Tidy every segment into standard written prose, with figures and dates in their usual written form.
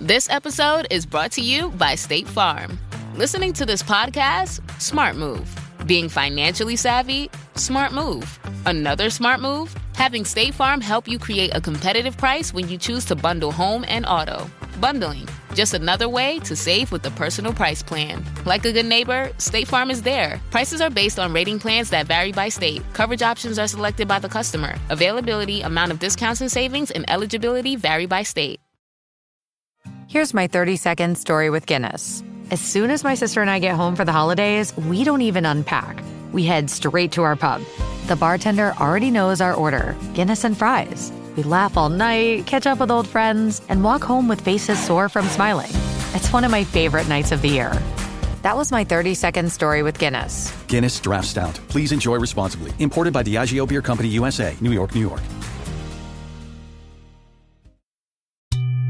This episode is brought to you by State Farm. Listening to this podcast? Smart move. Being financially savvy? Smart move. Another smart move? Having State Farm help you create a competitive price when you choose to bundle home and auto. Bundling, just another way to save with the personal price plan. Like a good neighbor, State Farm is there. Prices are based on rating plans that vary by state. Coverage options are selected by the customer. Availability, amount of discounts and savings, and eligibility vary by state. Here's my 30-second story with Guinness. As soon as my sister and I get home for the holidays, we don't even unpack. We head straight to our pub. The bartender already knows our order, Guinness and fries. We laugh all night, catch up with old friends, and walk home with faces sore from smiling. It's one of my favorite nights of the year. That was my 30-second story with Guinness. Guinness Draft Stout. Please enjoy responsibly. Imported by Diageo Beer Company, USA, New York, New York.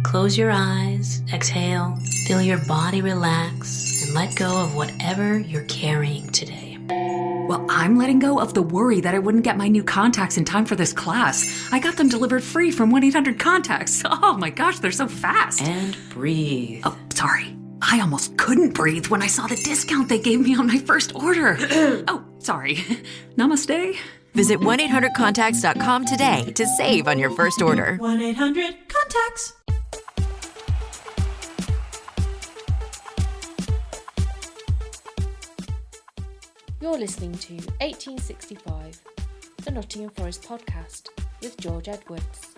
Close your eyes, exhale, feel your body relax, and let go of whatever you're carrying today. Well, I'm letting go of the worry that I wouldn't get my new contacts in time for this class. I got them delivered free from 1-800-CONTACTS. Oh my gosh, they're so fast. And breathe. Oh, sorry. I almost couldn't breathe when I saw the discount they gave me on my first order. Oh, sorry. Namaste. Visit 1-800-CONTACTS.com today to save on your first order. 1-800-CONTACTS. You're listening to 1865, the Nottingham Forest podcast with George Edwards.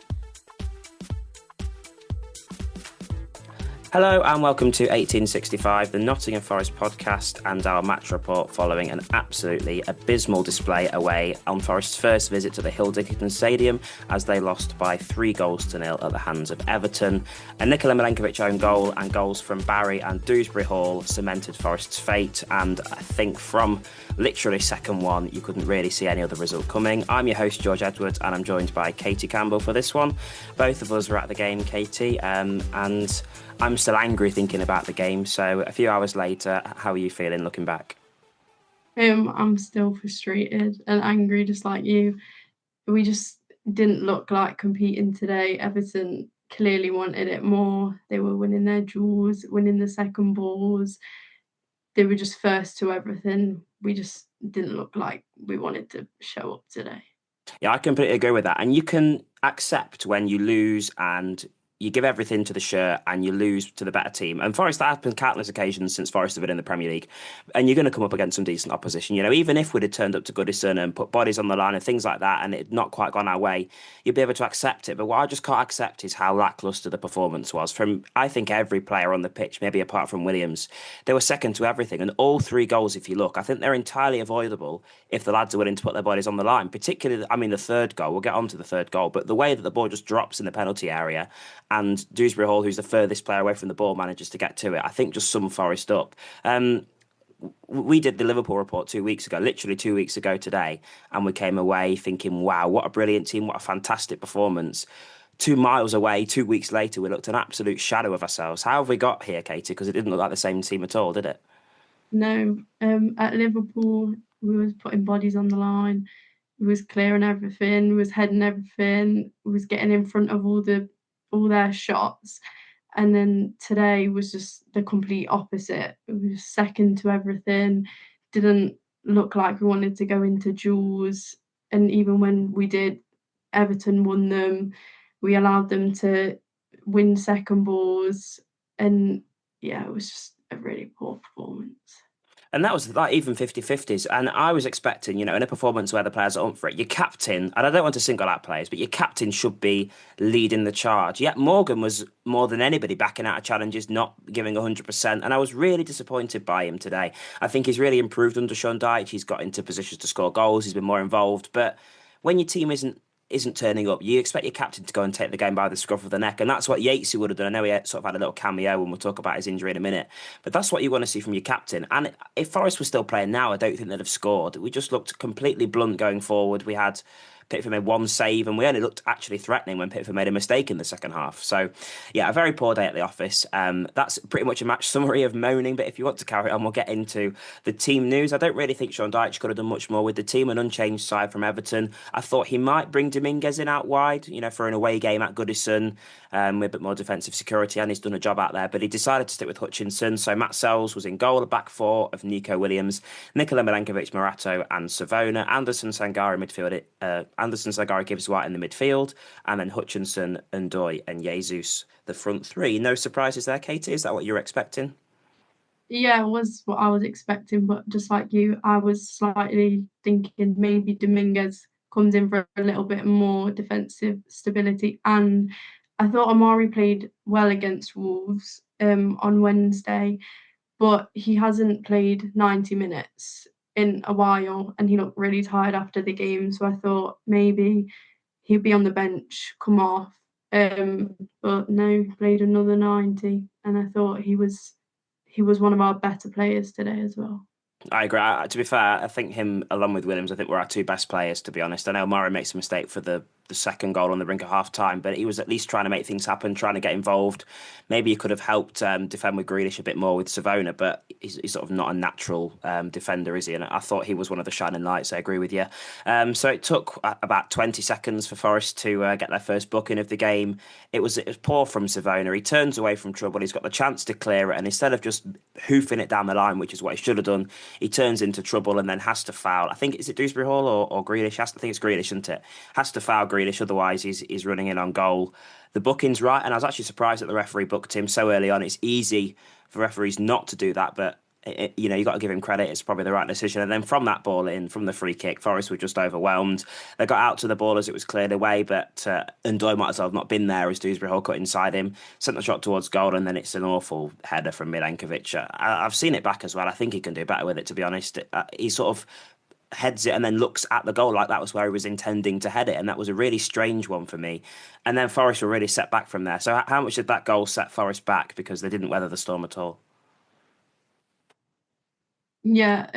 Hello and welcome to 1865, the Nottingham Forest podcast and our match report following an absolutely abysmal display away on Forest's first visit to the Dickinson Stadium as they lost by 3-0 at the hands of Everton. A Nicoló Milenkovic own goal and goals from Barry and Dewsbury Hall cemented Forest's fate, and I think from literally second one you couldn't really see any other result coming. I'm your host George Edwards and I'm joined by Katie Campbell for this one. Both of us were at the game, Katie, and I'm still angry thinking about the game. So a few hours later, how are you feeling looking back? I'm still frustrated and angry, just like you. We just didn't look like competing today. Everton clearly wanted it more. They were winning their duels, winning the second balls. They were just first to everything. We just didn't look like we wanted to show up today. Yeah, I completely agree with that. And you can accept when you lose and you give everything to the shirt and you lose to the better team. And Forest, that happened countless occasions since Forest have been in the Premier League. And you're going to come up against some decent opposition. You know, even if we'd have turned up to Goodison and put bodies on the line and things like that and it had not quite gone our way, you'd be able to accept it. But what I just can't accept is how lacklustre the performance was from, I think, every player on the pitch, maybe apart from Williams. They were second to everything. And all 3 goals, if you look, I think they're entirely avoidable if the lads are willing to put their bodies on the line. Particularly, I mean, the third goal, we'll get on to the third goal, but the way that the ball just drops in the penalty area and Dewsbury Hall, who's the furthest player away from the ball, manages to get to it, I think just sum Forest up. We did the Liverpool report 2 weeks ago, literally 2 weeks ago today, and we came away thinking, wow, what a brilliant team, what a fantastic performance. 2 miles away, 2 weeks later, we looked an absolute shadow of ourselves. How have we got here, Katie? Because it didn't look like the same team at all, did it? No. At Liverpool, we was putting bodies on the line. We was clearing everything. We was heading everything. We was getting in front of all their shots. And then today was just the complete opposite. We were second to everything. Didn't look like we wanted to go into duels. And even when we did, Everton won them. We allowed them to win second balls. And yeah, it was just a really poor performance. And that was like even 50-50s. And I was expecting, you know, in a performance where the players are up for it, your captain, and I don't want to single out players, but your captain should be leading the charge. Yet Morgan was more than anybody backing out of challenges, not giving 100%. And I was really disappointed by him today. I think he's really improved under Sean Dyche. He's got into positions to score goals. He's been more involved. But when your team isn't turning up, you expect your captain to go and take the game by the scruff of the neck. And that's what Yatesy would have done. I know he sort of had a little cameo and we'll talk about his injury in a minute. But that's what you want to see from your captain. And if Forest was still playing now, I don't think they'd have scored. We just looked completely blunt going forward. We had Pickford made one save, and we only looked actually threatening when Pickford made a mistake in the second half. So, yeah, a very poor day at the office. That's pretty much a match summary of moaning, but if you want to carry on, we'll get into the team news. I don't really think Sean Dyche could have done much more with the team, an unchanged side from Everton. I thought he might bring Dominguez in out wide, for an away game at Goodison, with a bit more defensive security, and he's done a job out there, but he decided to stick with Hutchinson. So Matt Sells was in goal, a back four of Nico Williams, Nikola Milenkovic, Morato and Savona, Anderson Sangare midfield. Anderson Sangare gives White in the midfield, and then Hutchinson, Ndoye and Jesus the front three. No surprises there, Katie? Is that what you were expecting? Yeah, it was what I was expecting, but just like you, I was slightly thinking maybe Dominguez comes in for a little bit more defensive stability. And I thought Amari played well against Wolves on Wednesday, but he hasn't played 90 minutes in a while, and he looked really tired after the game. So I thought maybe he'd be on the bench, come off. But no, played another 90, and I thought he was one of our better players today as well. I agree. To be fair, I think him, along with Williams, I think we're our two best players, to be honest. I know Murray makes a mistake for the second goal on the brink of half time, but he was at least trying to make things happen, trying to get involved. Maybe he could have helped defend with Grealish a bit more with Savona, but he's sort of not a natural defender, is he? And I thought he was one of the shining lights. I agree with you. So it took about 20 seconds for Forest to get their first booking of the game. It was poor from Savona. He turns away from trouble. He's got the chance to clear it, and instead of just hoofing it down the line, which is what he should have done, he turns into trouble and then has to foul. I think, is it Dewsbury Hall or Grealish? I think it's Grealish, isn't it? Has to foul Grealish, otherwise he's running in on goal. The booking's right, and I was actually surprised that the referee booked him so early on. It's easy for referees not to do that, but you got to give him credit. It's probably the right decision. And then from that ball in, from the free kick, Forest were just overwhelmed. They got out to the ball as it was cleared away, but Ndoye might as well have not been there as Dewsbury Hall cut inside him, sent the shot towards goal, and then it's an awful header from Milenkovic. I've seen it back as well. I think he can do better with it, to be honest. He sort of heads it and then looks at the goal like that was where he was intending to head it, and that was a really strange one for me. And then Forest were really set back from there. So how much did that goal set Forest back, because they didn't weather the storm at all? Yeah,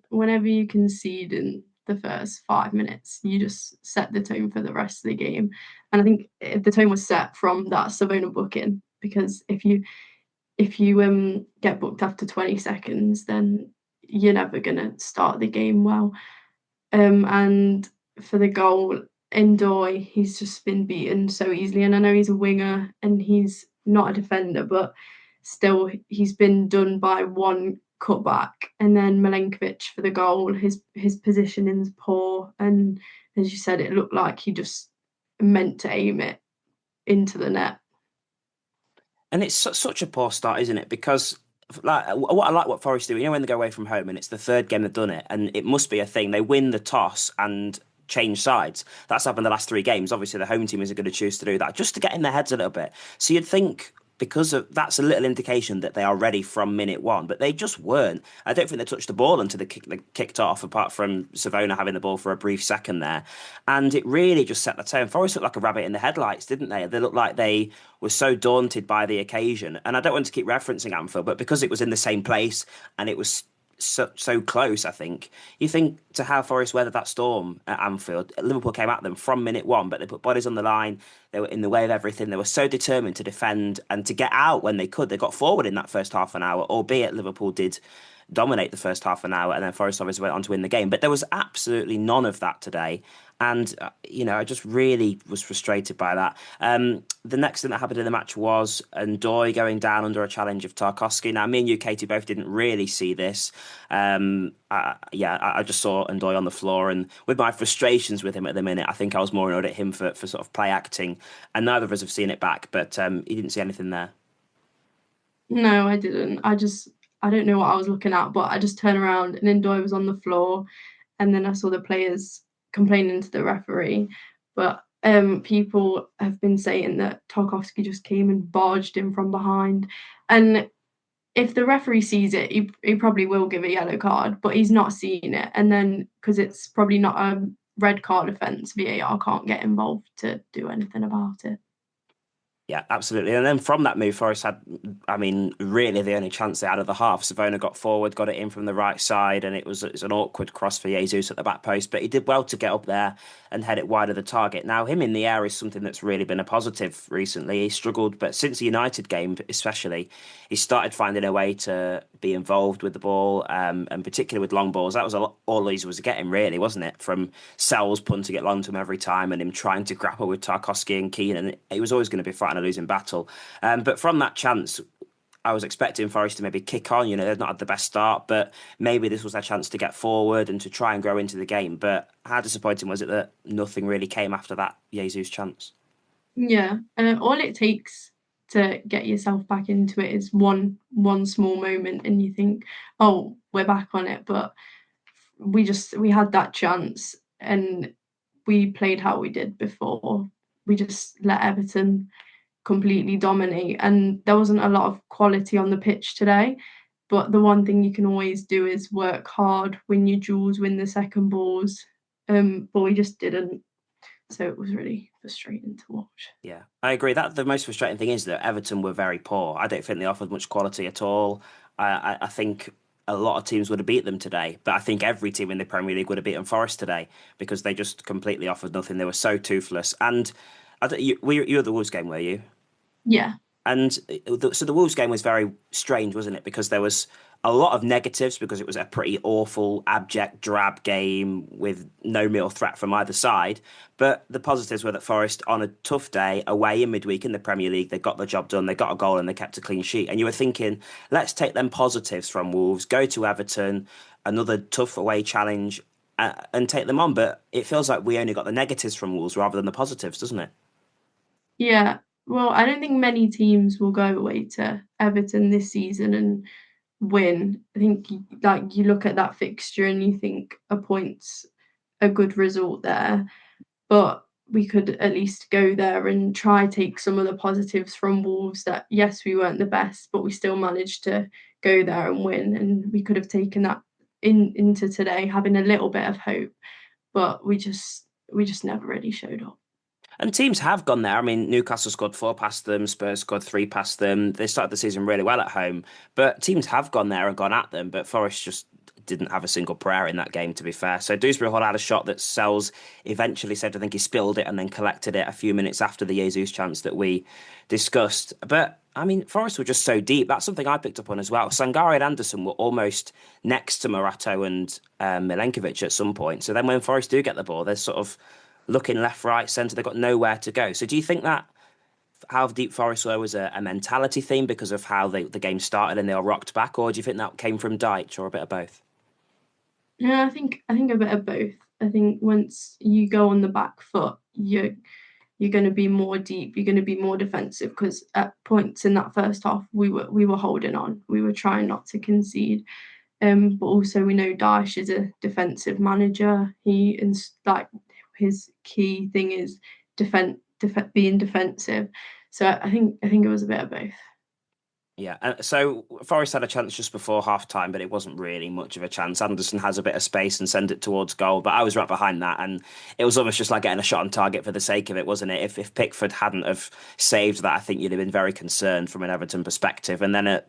whenever you concede in the first 5 minutes, you just set the tone for the rest of the game. And I think the tone was set from that Savona booking, because if you get booked after 20 seconds, then you're never going to start the game well. And for the goal, Ndoye, he's just been beaten so easily. And I know he's a winger and he's not a defender, but still he's been done by one cutback. And then Milenkovic for the goal, his positioning's poor. And as you said, it looked like he just meant to aim it into the net. And it's such a poor start, isn't it? Because what Forest do, when they go away from home and it's the third game they've done it, and it must be a thing. They win the toss and change sides. That's happened the last three games. Obviously, the home team isn't going to choose to do that, just to get in their heads a little bit. So you'd think, because of that's a little indication that they are ready from minute one, but they just weren't. I don't think they touched the ball until they kicked off, apart from Savona having the ball for a brief second there. And it really just set the tone. Forest looked like a rabbit in the headlights, didn't they? They looked like they were so daunted by the occasion. And I don't want to keep referencing Anfield, but because it was in the same place and it was so close, I think. You think to how Forest weathered that storm at Anfield, Liverpool came at them from minute one, but they put bodies on the line. They were in the way of everything. They were so determined to defend and to get out when they could. They got forward in that first half an hour, albeit Liverpool did dominate the first half an hour, and then Forest obviously went on to win the game. But there was absolutely none of that today. And, I just really was frustrated by that. The next thing that happened in the match was Ndoye going down under a challenge of Tarkowski. Now, me and you, Katie, both didn't really see this. I just saw Ndoye on the floor, and with my frustrations with him at the minute, I think I was more annoyed at him for sort of play acting, and neither of us have seen it back, but he didn't see anything there. No, I didn't. I don't know what I was looking at, but I just turned around and Ndoye was on the floor, and then I saw the players complaining to the referee. But people have been saying that Tarkowski just came and barged him from behind. And if the referee sees it, he probably will give a yellow card, but he's not seeing it. And then, because it's probably not a red card offence, VAR can't get involved to do anything about it. Yeah, absolutely. And then from that move, Forest had, I mean, really the only chance they had of the half. Savona got forward, got it in from the right side, and it was an awkward cross for Jesus at the back post. But he did well to get up there and head it wide of the target. Now, him in the air is something that's really been a positive recently. He struggled, but since the United game, especially, he started finding a way to be involved with the ball, and particularly with long balls. That was all he was getting, really, wasn't it? From Sells punting it long to him every time, and him trying to grapple with Tarkowski and Keane, and it was always going to be fighting a losing battle. But from that chance, I was expecting Forest to maybe kick on. They've not had the best start, but maybe this was their chance to get forward and to try and grow into the game. But how disappointing was it that nothing really came after that Jesus chance? Yeah, all it takes to get yourself back into it is one small moment, and you think, oh, we're back on it. But we had that chance, and we played how we did before. We just let Everton completely dominate, and there wasn't a lot of quality on the pitch today. But the one thing you can always do is work hard, win your duels, win the second balls. But we just didn't. So it was really frustrating to watch. Yeah, I agree. That the most frustrating thing is that Everton were very poor. I don't think they offered much quality at all. I think a lot of teams would have beat them today, but I think every team in the Premier League would have beaten Forest today because they just completely offered nothing. They were so toothless. And you were at the Wolves game, were you? Yeah. And so the Wolves game was very strange, wasn't it? Because there was a lot of negatives because it was a pretty awful, abject, drab game with no real threat from either side. But the positives were that Forest, on a tough day away in midweek in the Premier League, they got the job done, they got a goal and they kept a clean sheet. And you were thinking, let's take them positives from Wolves, go to Everton, another tough away challenge, and take them on. But it feels like we only got the negatives from Wolves rather than the positives, doesn't it? Yeah. Well, I don't think many teams will go away to Everton this season and win. I think you look at that fixture and you think a point's a good result there, but we could at least go there and try take some of the positives from Wolves. That yes, we weren't the best, but we still managed to go there and win, and we could have taken that into today, having a little bit of hope, but we just never really showed up. And teams have gone there. I mean, Newcastle scored 4 past them, Spurs scored 3 past them. They started the season really well at home. But teams have gone there and gone at them. But Forest just didn't have a single prayer in that game, to be fair. So Dewsbury Hall had a shot that Sells eventually said, I think he spilled it and then collected it a few minutes after the Jesus chance that we discussed. But, I mean, Forest were just so deep. That's something I picked up on as well. Sangare and Anderson were almost next to Morato and Milenkovic at some point. So then when Forest do get the ball, they're sort of looking left, right, centre, they've got nowhere to go. So do you think that how deep Forest were was a mentality thing because of how the game started and they all rocked back, or do you think that came from Dyche, or a bit of both? Yeah, I think a bit of both. I think once you go on the back foot, you're going to be more deep. You're going to be more defensive because at points in that first half, we were holding on. We were trying not to concede. But also we know Dyche is a defensive manager. His key thing is being defensive. So I think it was a bit of both. Yeah, so Forest had a chance just before half-time, but it wasn't really much of a chance. Anderson has a bit of space and send it towards goal, but I was right behind that, and it was almost just like getting a shot on target for the sake of it, wasn't it? If Pickford hadn't have saved that, I think you'd have been very concerned from an Everton perspective. And then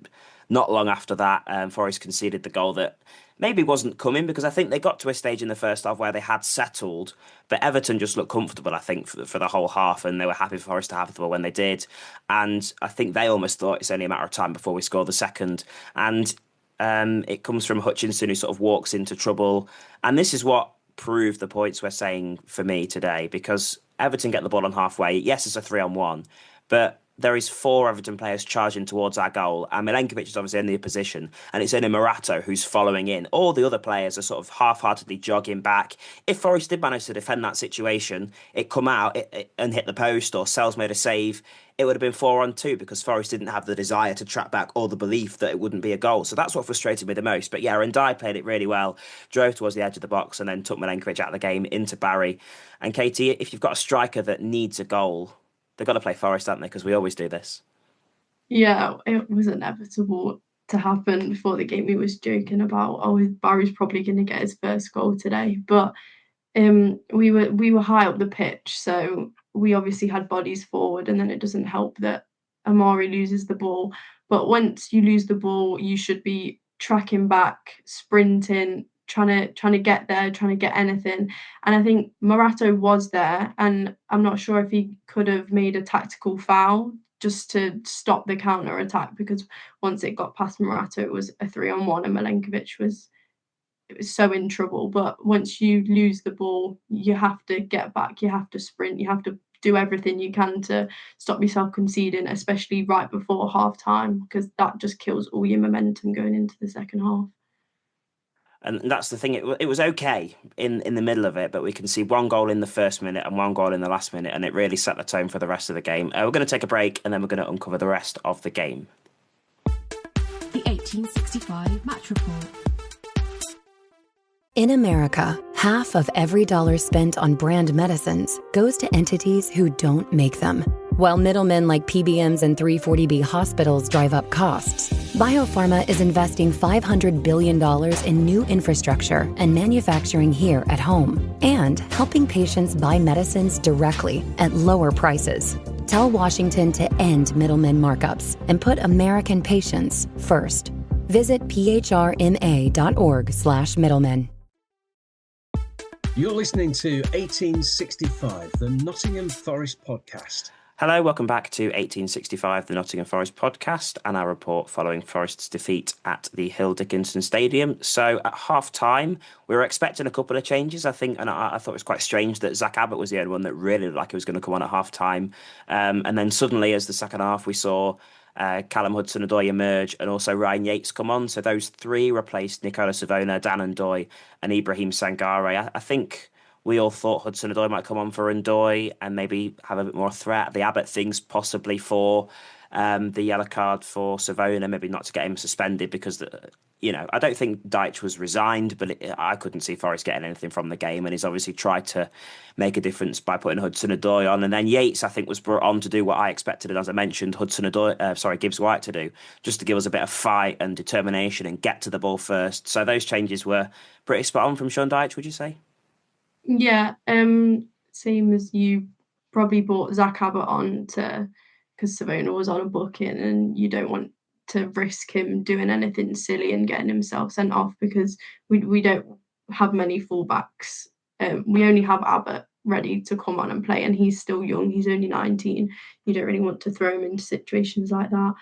not long after that, Forest conceded the goal that maybe wasn't coming, because I think they got to a stage in the first half where they had settled, but Everton just looked comfortable, I think, for the whole half, and they were happy for Forest to have the ball when they did. And I think they almost thought it's only a matter of time before we score the second. And it comes from Hutchinson, who sort of walks into trouble. And this is what proved the points we're saying for me today, because Everton get the ball on halfway. Yes, it's a 3-on-1, but there is 4 Everton players charging towards our goal, and Milenkovic is obviously in the opposition, and it's only Morato who's following in. All the other players are sort of half-heartedly jogging back. If Forest did manage to defend that situation, it come out and hit the post, or Sells made a save, it would have been 4-on-2 because Forest didn't have the desire to track back or the belief that it wouldn't be a goal. So that's what frustrated me the most. But yeah, Ndoye played it really well, drove towards the edge of the box and then took Milenkovic out of the game into Barry. And Katie, if you've got a striker that needs a goal, they've got to play Forest, haven't they? Because we always do this. Yeah, it was inevitable to happen before the game. He was joking about, Barry's probably going to get his first goal today. But we were high up the pitch, so we obviously had bodies forward, and then it doesn't help that Amari loses the ball. But once you lose the ball, you should be tracking back, sprinting, trying to get there, trying to get anything. And I think Morato was there, and I'm not sure if he could have made a tactical foul just to stop the counter attack, because once it got past Morato, it was a 3-on-1, and Milenkovic was so in trouble. But once you lose the ball, you have to get back, you have to sprint, you have to do everything you can to stop yourself conceding, especially right before half time, because that just kills all your momentum going into the second half. And that's the thing. It was okay in the middle of it, but we can see one goal in the first minute and one goal in the last minute, and it really set the tone for the rest of the game. We're going to take a break, and then we're going to uncover the rest of the game. The 1865 Match Report. In America, half of every dollar spent on brand medicines goes to entities who don't make them. While middlemen like PBMs and 340B hospitals drive up costs, Biopharma is investing $500 billion in new infrastructure and manufacturing here at home, and helping patients buy medicines directly at lower prices. Tell Washington to end middlemen markups and put American patients first. Visit phrma.org/middlemen. You're listening to 1865, the Nottingham Forest podcast. Hello, welcome back to 1865, the Nottingham Forest podcast, and our report following Forest's defeat at the Hill Dickinson Stadium. So at half-time, we were expecting a couple of changes, I think, and I thought it was quite strange that Zach Abbott was the only one that really looked like he was going to come on at half-time. And then suddenly, as the second half, we saw Callum Hudson-Ndoye emerge, and also Ryan Yates come on. So those three replaced Nicoló Savona, Dan Ndoye, and Ibrahim Sangare. I think we all thought Hudson-Ndoye might come on for Ndoye and maybe have a bit more threat. The Abbott thing's possibly for the yellow card for Savona, maybe not to get him suspended, because I don't think Dyche was resigned, but I couldn't see Forest getting anything from the game, and he's obviously tried to make a difference by putting Hudson-Ndoye on. And then Yates, I think, was brought on to do what I expected, and as I mentioned, Gibbs White to do, just to give us a bit of fight and determination and get to the ball first. So those changes were pretty spot on from Sean Dyche, would you say? Yeah, same as you. Probably brought Zach Abbott on because Savona was on a booking, and you don't want to risk him doing anything silly and getting himself sent off, because we don't have many fullbacks. We only have Abbott ready to come on and play, and he's still young. He's only 19. You don't really want to throw him into situations like that.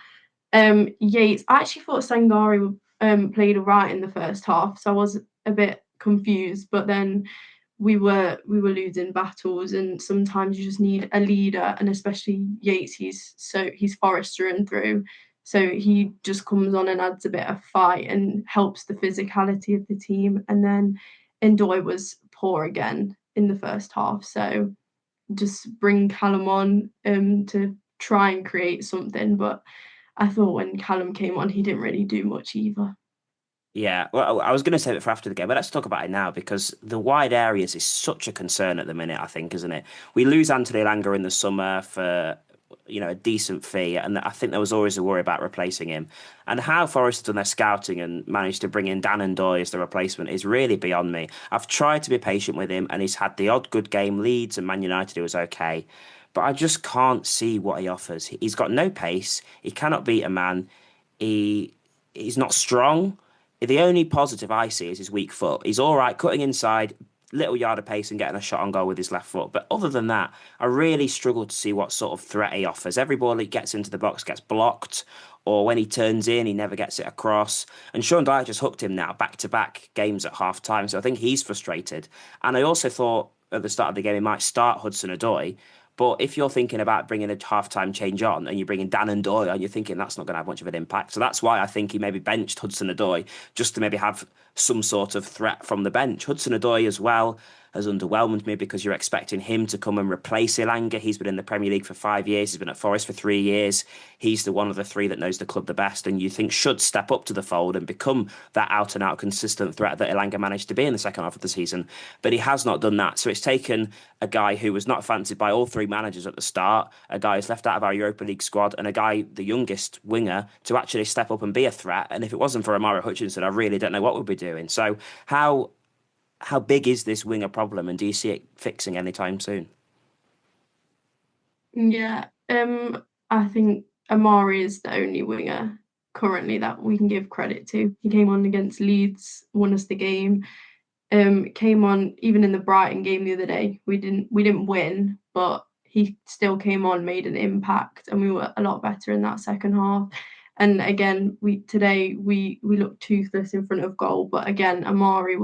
Yates, I actually thought Sangare played all right in the first half, so I was a bit confused, but then we were losing battles, and sometimes you just need a leader, and especially Yates, he's Forest through and through, so he just comes on and adds a bit of fight and helps the physicality of the team. And then Ndoye was poor again in the first half, so just bring Callum on to try and create something, but I thought when Callum came on, he didn't really do much either. Yeah, well, I was going to save it for after the game, but let's talk about it now, because the wide areas is such a concern at the minute, I think, isn't it? We lose Anthony Elanga in the summer for, a decent fee, and I think there was always a worry about replacing him. And how Forest have done their scouting and managed to bring in Dan Ndoye as the replacement is really beyond me. I've tried to be patient with him, and he's had the odd good game. Leeds and Man United, it was okay. But I just can't see what he offers. He's got no pace. He cannot beat a man. He's not strong. The only positive I see is his weak foot. He's all right cutting inside, little yard of pace and getting a shot on goal with his left foot. But other than that, I really struggle to see what sort of threat he offers. Every ball he gets into the box gets blocked, or when he turns in, he never gets it across. And Sean Dyer just hooked him now, back-to-back games at half-time. So I think he's frustrated. And I also thought at the start of the game he might start Hudson-Ndoye. But if you're thinking about bringing a half-time change on and you're bringing Dan Ndoye on, you're thinking that's not going to have much of an impact. So that's why I think he maybe benched Hudson-Ndoye, just to maybe have some sort of threat from the bench. Hudson-Ndoye as well has underwhelmed me, because you're expecting him to come and replace Elanga. He's been in the Premier League for 5 years. He's been at Forest for 3 years. He's the one of the three that knows the club the best, and you think should step up to the fold and become that out-and-out consistent threat that Elanga managed to be in the second half of the season. But he has not done that. So it's taken a guy who was not fancied by all three managers at the start, a guy who's left out of our Europa League squad, and a guy, the youngest winger, to actually step up and be a threat. And if it wasn't for Amara Hutchinson, I really don't know what we'd be doing. So how big is this winger problem, and do you see it fixing anytime soon? Yeah, I think Amari is the only winger currently that we can give credit to. He came on against Leeds, won us the game. Came on even in the Brighton game the other day. We didn't win, but he still came on, made an impact, and we were a lot better in that second half. And again, we looked toothless in front of goal, but again, Amari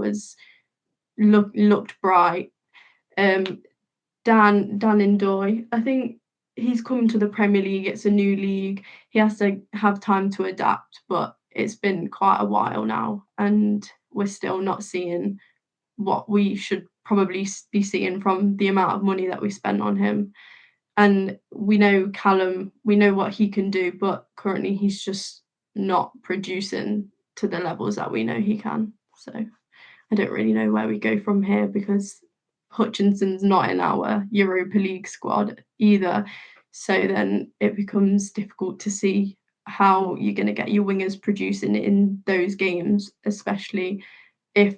looked bright. Dan Ndoye, I think he's come to the Premier League. It's a new league. He has to have time to adapt, but it's been quite a while now, and we're still not seeing what we should probably be seeing from the amount of money that we spent on him. And we know Callum, we know what he can do, but currently he's just not producing to the levels that we know he can. So I don't really know where we go from here, because Hutchinson's not in our Europa League squad either. So then it becomes difficult to see how you're going to get your wingers producing in those games, especially if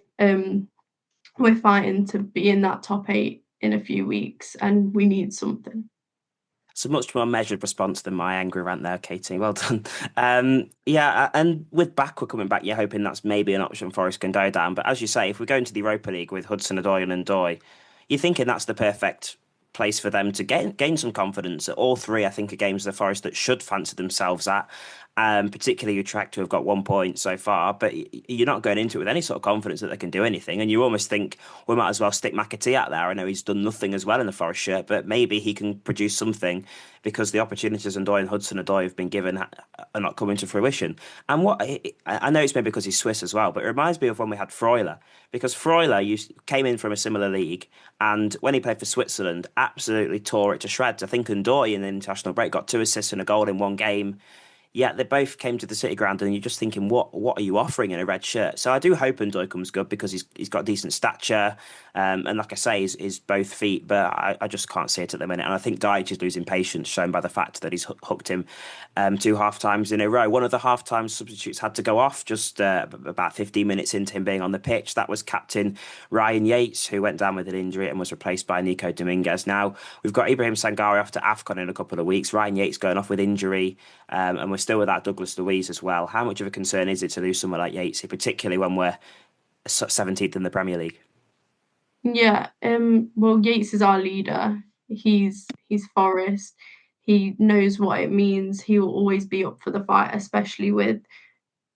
we're fighting to be in that top 8 in a few weeks and we need something. It's a much more measured response than my angry rant there, Katie. Well done. Yeah, and with Backward coming back, you're hoping that's maybe an option Forest can go down. But as you say, if we go into the Europa League with Hudson-Odoi and Ndoye, you're thinking that's the perfect place for them to gain some confidence. All three, I think, are games of the Forest that should fancy themselves at. Particularly Utrecht, who have got 1 point so far, but you're not going into it with any sort of confidence that they can do anything, and you almost think we might as well stick McAtee out there. I know he's done nothing as well in the Forest shirt, but maybe he can produce something, because the opportunities Ndoye and Hudson-Odoi have been given are not coming to fruition. And what I know, it's maybe because he's Swiss as well, but it reminds me of when we had Freuler, because Freuler came in from a similar league, and when he played for Switzerland, absolutely tore it to shreds. I think Ndoye in the international break got 2 assists and a goal in one game. Yeah, they both came to the City Ground, and you're just thinking, what are you offering in a red shirt? So I do hope Ndoye comes good, because he's got decent stature, and like I say, is both feet, but I just can't see it at the minute. And I think Dyche is losing patience, shown by the fact that he's hooked him 2 half times in a row. One of the half time substitutes had to go off just about 15 minutes into him being on the pitch. That was captain Ryan Yates, who went down with an injury and was replaced by Nico Dominguez. Now we've got Ibrahim Sangare off to AFCON in a couple of weeks. Ryan Yates going off with injury, and we're still without Douglas Luiz as well. How much of a concern is it to lose someone like Yates, particularly when we're 17th in the Premier League? Yeah, well, Yates is our leader. He's Forest. He knows what it means. He will always be up for the fight, especially with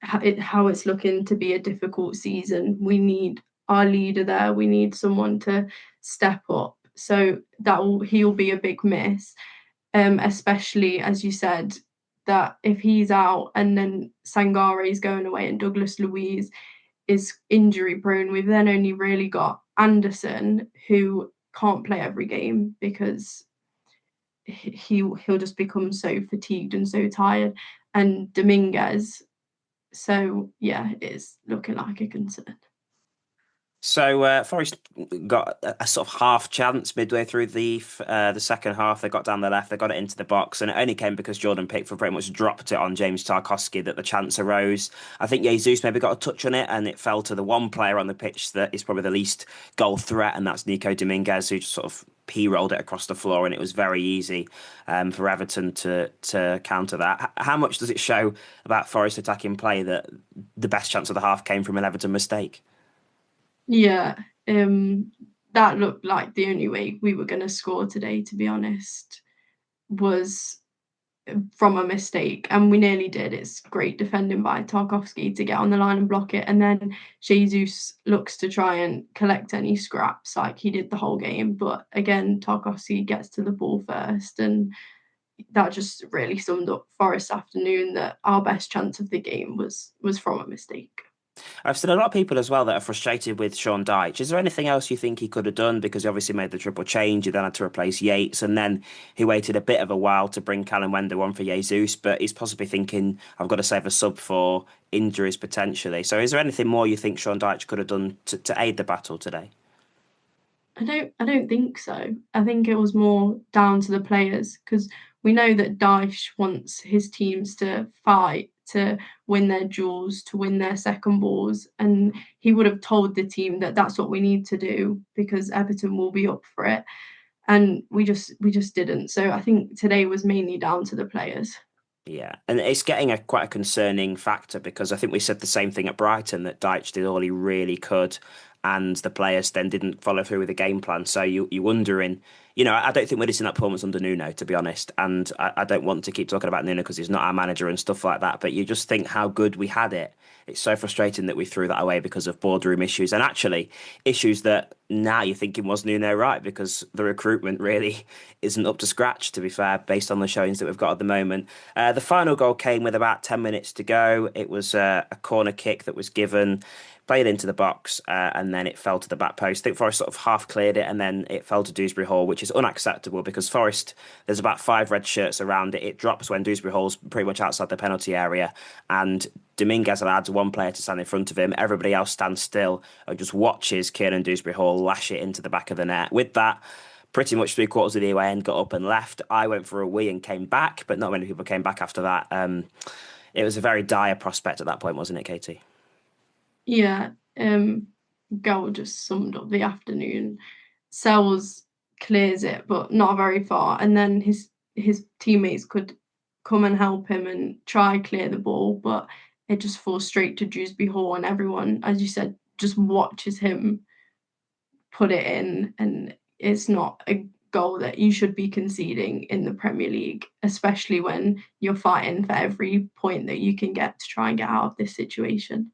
how it's looking to be a difficult season. We need our leader there. We need someone to step up. So he'll be a big miss, especially as you said, that if he's out and then Sangare is going away and Douglas Luiz is injury prone, we've then only really got Anderson, who can't play every game because he'll just become so fatigued and so tired, and Dominguez. So yeah, it is looking like a concern. So Forest got a sort of half chance midway through the second half. They got down the left, they got it into the box, and it only came because Jordan Pickford pretty much dropped it on James Tarkowski that the chance arose. I think Jesus maybe got a touch on it, and it fell to the one player on the pitch that is probably the least goal threat, and that's Nico Dominguez, who just sort of rolled it across the floor, and it was very easy for Everton to counter that. How much does it show about Forest attacking play that the best chance of the half came from an Everton mistake? Yeah, that looked like the only way we were going to score today, to be honest, was from a mistake, and we nearly did. It's great defending by Tarkowski to get on the line and block it, and then Jesus looks to try and collect any scraps like he did the whole game, but again, Tarkowski gets to the ball first, and that just really summed up Forest afternoon, that our best chance of the game was from a mistake. I've seen a lot of people as well that are frustrated with Sean Dyche. Is there anything else you think he could have done? Because he obviously made the triple change. He then had to replace Yates, and then he waited a bit of a while to bring Callum Wendo on for Jesus. But he's possibly thinking, I've got to save a sub for injuries potentially. So is there anything more you think Sean Dyche could have done to aid the battle today? I don't think so. I think it was more down to the players, because we know that Dyche wants his teams to fight, to win their duels, to win their second balls, and he would have told the team that that's what we need to do because Everton will be up for it. and we just didn't. So I think today was mainly down to the players. Yeah, and it's getting quite a concerning factor, because I think we said the same thing at Brighton, that Dyche did all he really could, and the players then didn't follow through with the game plan. So you're wondering, I don't think we're just in that performance under Nuno, to be honest. And I don't want to keep talking about Nuno because he's not our manager and stuff like that. But you just think how good we had it. It's so frustrating that we threw that away because of boardroom issues, and actually issues that now you're thinking, was Nuno right? Because the recruitment really isn't up to scratch, to be fair, based on the showings that we've got at the moment. The final goal came with about 10 minutes to go. It was a corner kick that was given, played into the box, and then it fell to the back post. I think Forest sort of half cleared it, and then it fell to Dewsbury Hall, which is unacceptable because Forest, there's about 5 red shirts around it. It drops when Dewsbury Hall's pretty much outside the penalty area, and Dominguez allows one player to stand in front of him. Everybody else stands still and just watches Kieran Dewsbury Hall lash it into the back of the net. With that, pretty much 3/4 of the away end got up and left. I went for a wee and came back, but not many people came back after that. It was a very dire prospect at that point, wasn't it, Katie? Yeah, Gow just summed up the afternoon. Sells clears it, but not very far, and then his teammates could come and help him and try clear the ball, but it just falls straight to Dewsbury Hall, and everyone, as you said, just watches him put it in, and it's not a goal that you should be conceding in the Premier League, especially when you're fighting for every point that you can get to try and get out of this situation.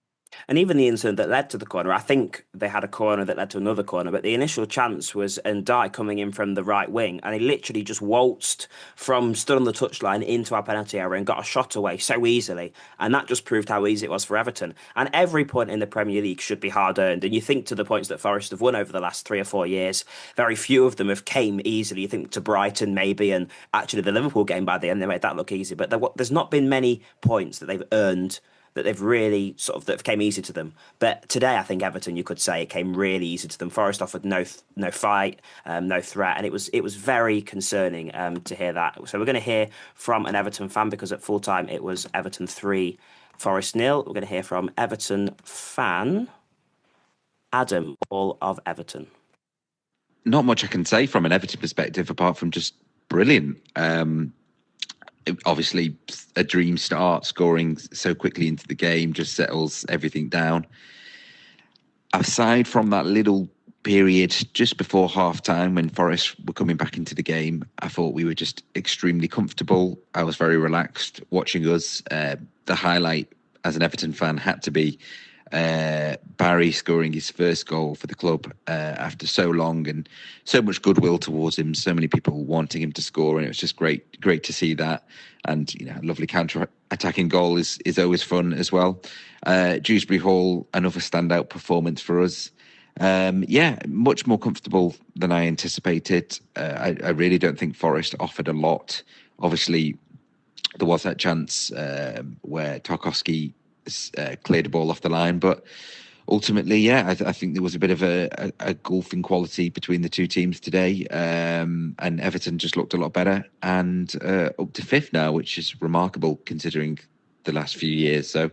And even the incident that led to the corner, I think they had a corner that led to another corner, but the initial chance was Ndoye coming in from the right wing, and he literally just waltzed stood on the touchline into our penalty area and got a shot away so easily. And that just proved how easy it was for Everton. And every point in the Premier League should be hard earned. And you think to the points that Forest have won over the last 3 or 4 years, very few of them have came easily. You think to Brighton maybe, and actually the Liverpool game by the end, they made that look easy. But there's not been many points that they've earned, that they've really that came easy to them. But today, I think Everton, you could say, it came really easy to them. Forest offered no fight, no threat, and it was very concerning to hear that. So we're going to hear from an Everton fan, because at full time it was Everton 3, Forest 0. We're going to hear from Everton fan Adam, all of Everton. Not much I can say from an Everton perspective apart from just brilliant. Obviously, a dream start, scoring so quickly into the game just settles everything down. Aside from that little period just before half-time when Forest were coming back into the game, I thought we were just extremely comfortable. I was very relaxed watching us. The highlight, as an Everton fan, had to be Barry scoring his first goal for the club after so long, and so much goodwill towards him, so many people wanting him to score, and it was just great to see that. And a lovely counter-attacking goal is always fun as well. Dewsbury Hall, another standout performance for us. Much more comfortable than I anticipated. I really don't think Forest offered a lot. Obviously, there was that chance where Tarkowski cleared the ball off the line, but ultimately, I think there was a bit of a golfing quality between the two teams today, and Everton just looked a lot better, and up to 5th now, which is remarkable considering the last few years. So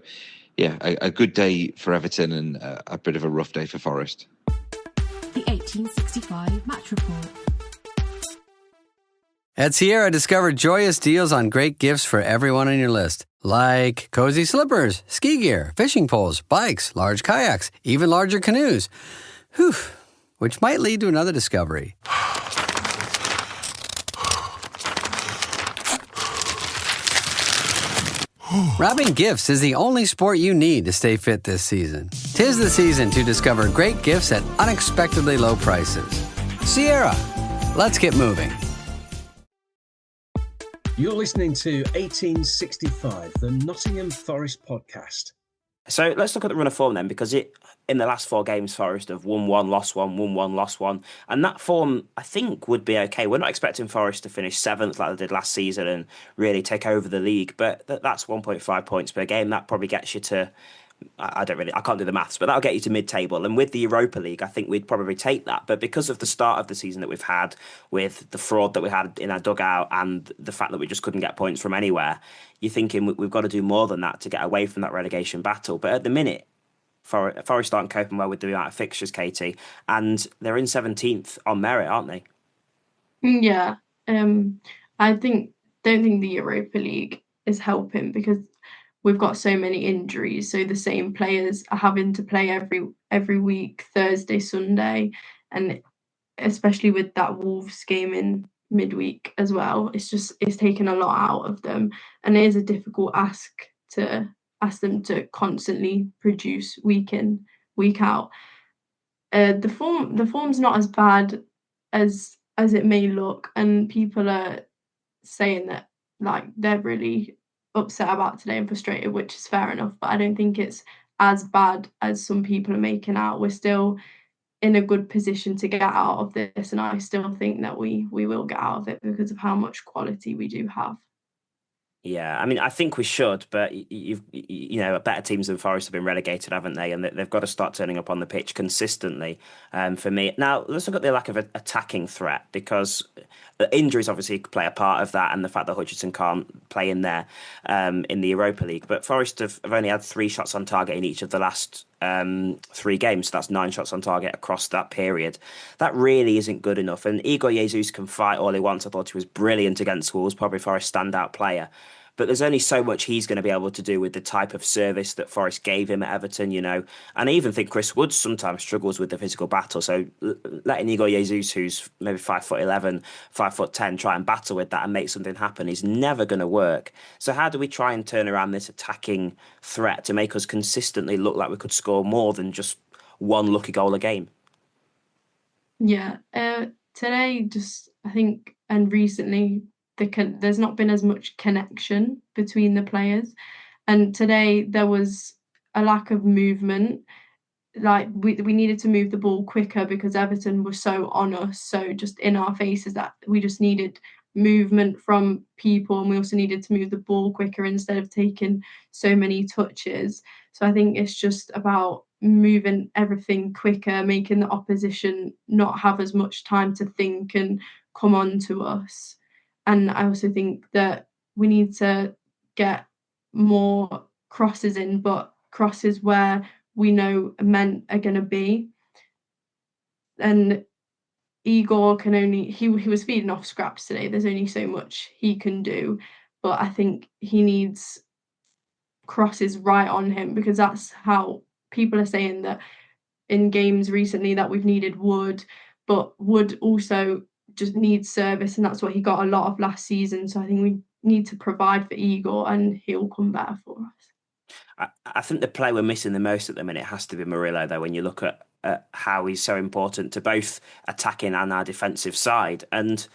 a good day for Everton and a bit of a rough day for Forest. The 1865 Match Report. At Sierra, discover joyous deals on great gifts for everyone on your list. Like cozy slippers, ski gear, fishing poles, bikes, large kayaks, even larger canoes. Whew, which might lead to another discovery. Wrapping gifts is the only sport you need to stay fit this season. 'Tis the season to discover great gifts at unexpectedly low prices. Sierra, let's get moving. You're listening to 1865, the Nottingham Forest podcast. So let's look at the run of form then, because in the last 4 games, Forest have won 1, lost 1, won 1, lost 1. And that form, I think, would be okay. We're not expecting Forest to finish 7th like they did last season and really take over the league. But that's 1.5 points per game. That probably gets you to, I can't do the maths, but that'll get you to mid-table. And with the Europa League, I think we'd probably take that. But because of the start of the season that we've had, with the fraud that we had in our dugout and the fact that we just couldn't get points from anywhere, you're thinking we've got to do more than that to get away from that relegation battle. But at the minute, Forest aren't coping well with the amount of fixtures, Katie, and they're in 17th on merit, aren't they? Yeah. I don't think the Europa League is helping because we've got so many injuries. So the same players are having to play every week, Thursday, Sunday, and especially with that Wolves game in midweek as well. It's taken a lot out of them, and it is a difficult to ask them to constantly produce week in, week out. The form's not as bad as it may look, and people are saying that like they're really upset about today and frustrated, which is fair enough. But I don't think it's as bad as some people are making out. We're still in a good position to get out of this, and I still think that we will get out of it because of how much quality we do have. Yeah, I mean, I think we should, but better teams than Forest have been relegated, haven't they? And they've got to start turning up on the pitch consistently. For me, now let's look at the lack of attacking threat, because injuries obviously play a part of that, and the fact that Hutchinson can't play in there in the Europa League. But Forest have only had 3 shots on target in each of the last 3 games, so that's 9 shots on target across that period. That really isn't good enough. And Igor Jesus can fight all he wants. I thought he was brilliant against Wolves, probably Forest's standout player. But there's only so much he's going to be able to do with the type of service that Forest gave him at Everton, And I even think Chris Wood sometimes struggles with the physical battle. So letting Igor Jesus, who's maybe 5'11", 5'10", try and battle with that and make something happen is never going to work. So how do we try and turn around this attacking threat to make us consistently look like we could score more than just one lucky goal a game? Yeah, today I think, and recently, there's not been as much connection between the players, and today there was a lack of movement. Like we needed to move the ball quicker because Everton were so on us, so just in our faces, that we just needed movement from people, and we also needed to move the ball quicker instead of taking so many touches. So I think it's just about moving everything quicker, making the opposition not have as much time to think and come on to us. And I also think that we need to get more crosses in, but crosses where we know men are going to be. And Igor can only he was feeding off scraps today. There's only so much he can do, but I think he needs crosses right on him, because that's how people are saying that in games recently that we've needed Wood, but Wood also just needs service, and that's what he got a lot of last season. So I think we need to provide for Igor, and he'll come better for us. I think the player we're missing the most at the minute has to be Murillo, though, when you look at how he's so important to both attacking and our defensive side. And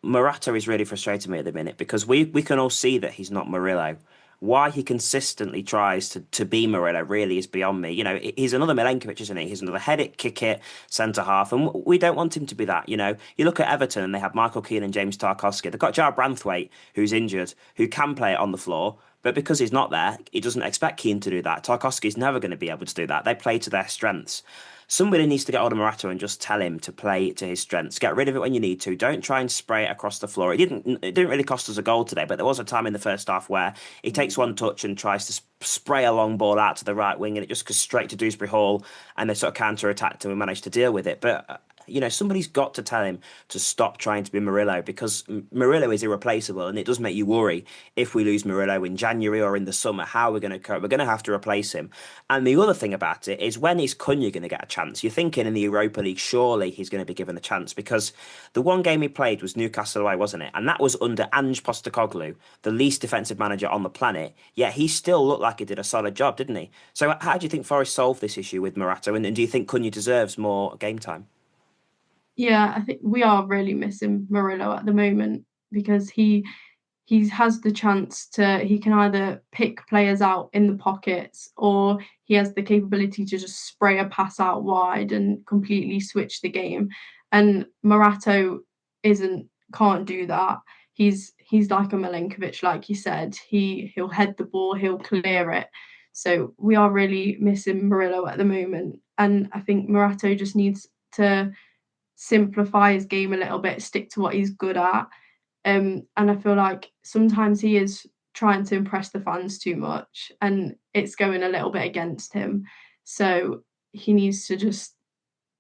Morata is really frustrating me at the minute, because we can all see that he's not Murillo. Why he consistently tries to be Murillo really is beyond me. He's another Milenkovic, isn't he? He's another head it, kick it, centre half, and we don't want him to be that. You look at Everton and they have Michael Keane and James Tarkowski. They've got Jarrad Branthwaite, who's injured, who can play it on the floor, but because he's not there, he doesn't expect Keane to do that. Tarkowski's never going to be able to do that. They play to their strengths. Somebody needs to get hold of Morata and just tell him to play to his strengths. Get rid of it when you need to. Don't try and spray it across the floor. It didn't really cost us a goal today, but there was a time in the first half where he takes one touch and tries to spray a long ball out to the right wing, and it just goes straight to Dewsbury Hall, and they sort of counter-attacked and we managed to deal with it. But somebody's got to tell him to stop trying to be Murillo, because Murillo is irreplaceable, and it does make you worry if we lose Murillo in January or in the summer, how we're going to cope. We're going to have to replace him. And the other thing about it is, when is Cunha going to get a chance? You're thinking in the Europa League, surely he's going to be given a chance, because the one game he played was Newcastle away, wasn't it? And that was under Ange Postecoglou, the least defensive manager on the planet, yet he still looked like he did a solid job, didn't he? So how do you think Forest solved this issue with Morata, and do you think Cunha deserves more game time? Yeah, I think we are really missing Murillo at the moment, because he has the chance he can either pick players out in the pockets, or he has the capability to just spray a pass out wide and completely switch the game. And Morata can't do that. He's like a Milenkovic, like you said. He'll head the ball, he'll clear it. So we are really missing Murillo at the moment. And I think Morata just needs to simplify his game a little bit, stick to what he's good at. And I feel like sometimes he is trying to impress the fans too much, and it's going a little bit against him. So he needs to just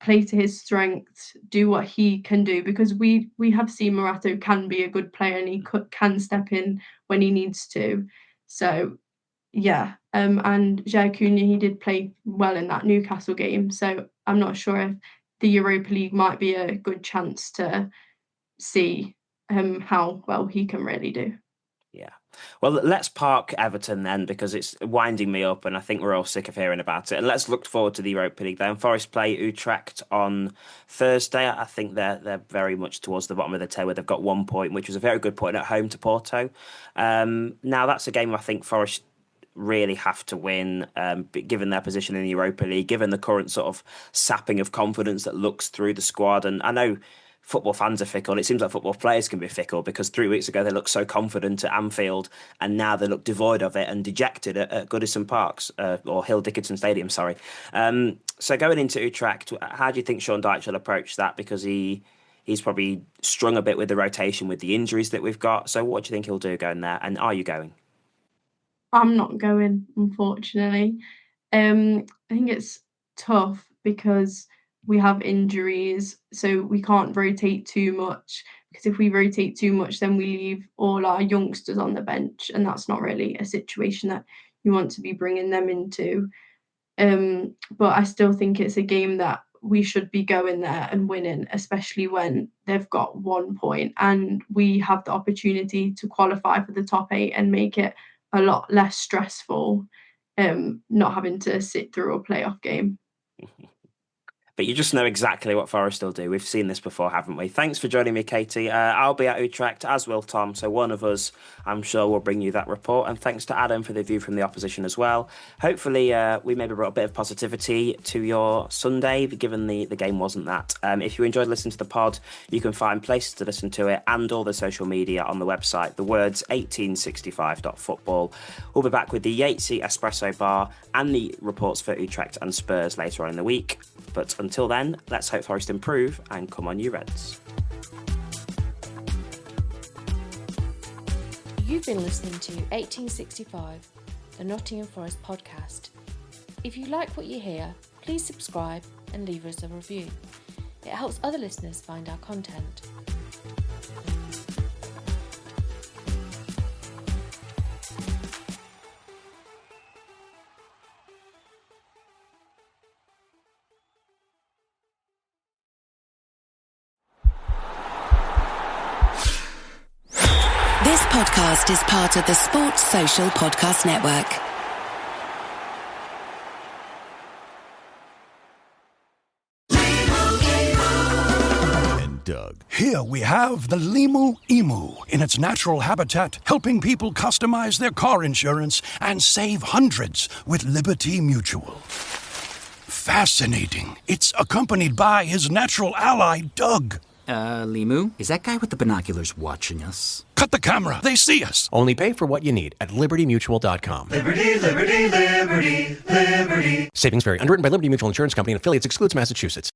play to his strengths, do what he can do, because we have seen Morata can be a good player and he can step in when he needs to. So yeah, and Jair Cunha, he did play well in that Newcastle game, so I'm not sure if the Europa League might be a good chance to see how well he can really do. Yeah. Well, let's park Everton then, because it's winding me up and I think we're all sick of hearing about it. And let's look forward to the Europa League then. Forest play Utrecht on Thursday. I think they're very much towards the bottom of the table. They've got 1 point, which was a very good point at home to Porto. Now, that's a game I think Forest really have to win, given their position in the Europa League, given the current sort of sapping of confidence that looks through the squad. And I know football fans are fickle. It seems like football players can be fickle, because 3 weeks ago they looked so confident at Anfield and now they look devoid of it and dejected at Goodison Parks, or Hill Dickinson Stadium, sorry. So going into Utrecht, how do you think Sean Dyche will approach that? Because he's probably strung a bit with the rotation with the injuries that we've got. So what do you think he'll do going there? And are you going? I'm not going, unfortunately. I think it's tough because we have injuries, so we can't rotate too much, because if we rotate too much, then we leave all our youngsters on the bench, and that's not really a situation that you want to be bringing them into. But I still think it's a game that we should be going there and winning, especially when they've got 1 point and we have the opportunity to qualify for the top 8 and make it a lot less stressful, not having to sit through a playoff game. But you just know exactly what Forest will do. We've seen this before, haven't we? Thanks for joining me, Katie. I'll be at Utrecht, as will Tom. So one of us, I'm sure, will bring you that report. And thanks to Adam for the view from the opposition as well. Hopefully, we maybe brought a bit of positivity to your Sunday, given the game wasn't that. If you enjoyed listening to the pod, you can find places to listen to it and all the social media on the website. The words 1865.football. We'll be back with the Yatesy Espresso Bar and the reports for Utrecht and Spurs later on in the week. But until then, let's hope Forest improve, and come on you Reds. You've been listening to 1865, the Nottingham Forest podcast. If you like what you hear, please subscribe and leave us a review. It helps other listeners find our content. This podcast is part of the Sports Social Podcast Network. And Doug. Here we have the Limu Emu in its natural habitat, helping people customize their car insurance and save hundreds with Liberty Mutual. Fascinating. It's accompanied by his natural ally, Doug. Limu? Is that guy with the binoculars watching us? Cut the camera. They see us. Only pay for what you need at libertymutual.com. Liberty, liberty, liberty, liberty. Savings vary. Underwritten by Liberty Mutual Insurance Company and affiliates. Excludes Massachusetts.